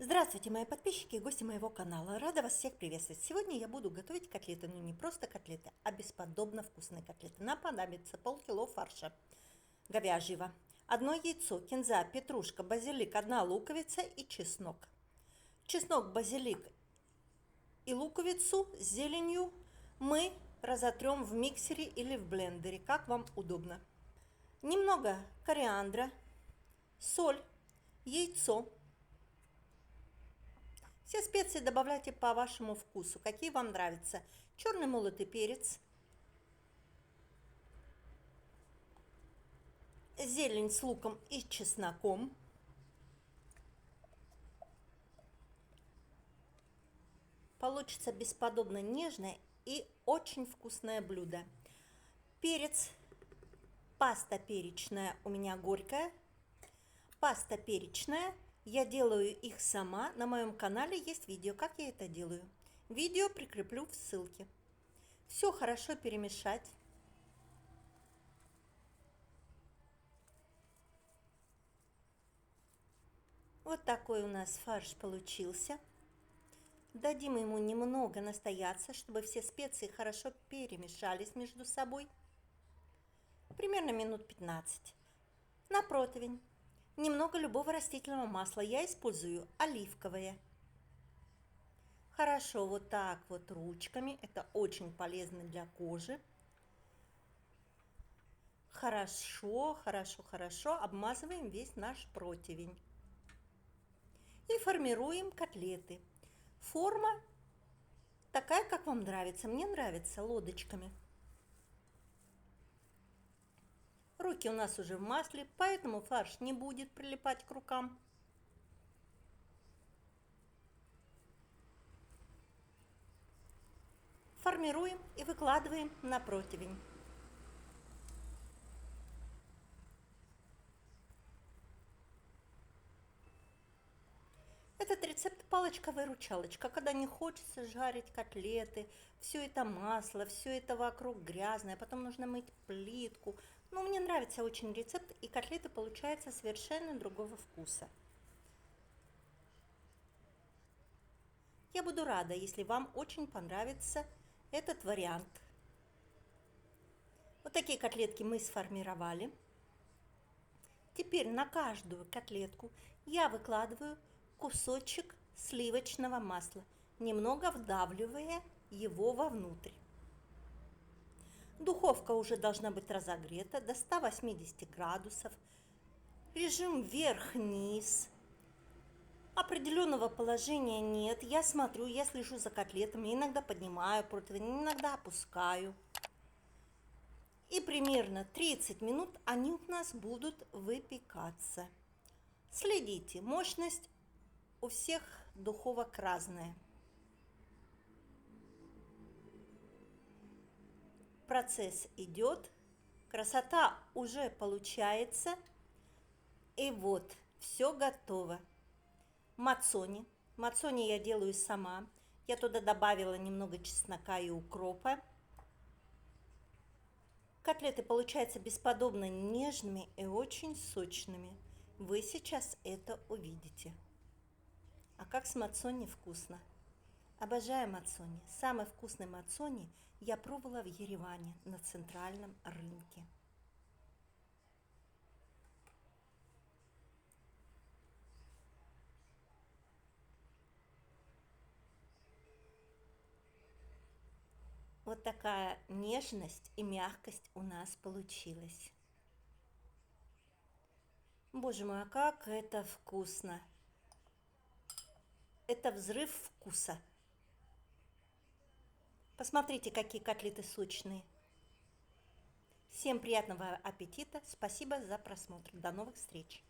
Здравствуйте, мои подписчики и гости моего канала. Рада вас всех приветствовать. Сегодня я буду готовить котлеты, но не просто котлеты, а бесподобно вкусные котлеты. Нам понадобится полкило фарша говяжьего, одно яйцо, кинза, петрушка, базилик, одна луковица и чеснок. Чеснок, базилик и луковицу с зеленью мы разотрем в миксере или в блендере, как вам удобно. Немного кориандра, соль, яйцо. Все специи добавляйте по вашему вкусу, какие вам нравятся. Черный молотый перец, зелень с луком и чесноком, получится бесподобно нежное и очень вкусное блюдо. Перец, паста перечная у меня горькая, паста перечная. Я делаю их сама. На моем канале есть видео, как я это делаю. Видео прикреплю в ссылке. Все хорошо перемешать. Вот такой у нас фарш получился. Дадим ему немного настояться, чтобы все специи хорошо перемешались между собой. Примерно минут 15. На противень немного любого растительного масла. Я использую оливковое. Хорошо вот так вот ручками. Это очень полезно для кожи. Хорошо обмазываем весь наш противень. И формируем котлеты. Форма такая, как вам нравится. Мне нравится лодочками. Руки у нас уже в масле, поэтому фарш не будет прилипать к рукам. Формируем и выкладываем на противень. Этот рецепт палочка-выручалочка, когда не хочется жарить котлеты, все это масло, все это вокруг грязное, потом нужно мыть плитку. Но мне нравится очень рецепт, и котлеты получаются совершенно другого вкуса. Я буду рада, если вам очень понравится этот вариант. Вот такие котлетки мы сформировали. Теперь на каждую котлетку я выкладываю кусочек сливочного масла, немного вдавливая его вовнутрь. Духовка уже должна быть разогрета до 180 градусов. Режим вверх-вниз. Определенного положения нет. Я смотрю, я слежу за котлетами. Иногда поднимаю противень, иногда опускаю. И примерно 30 минут они у нас будут выпекаться. Следите, мощность у всех духовок разная. Процесс идет, красота уже получается. И вот, все готово. Мацони. Мацони я делаю сама. Я туда добавила немного чеснока и укропа. Котлеты получаются бесподобно нежными и очень сочными. Вы сейчас это увидите. А как с мацони вкусно! Обожаю мацони. Самый вкусный мацони я пробовала в Ереване на центральном рынке. Вот такая нежность и мягкость у нас получилась. Боже мой, а как это вкусно! Это взрыв вкуса. Посмотрите, какие котлеты сочные. Всем приятного аппетита. Спасибо за просмотр. До новых встреч.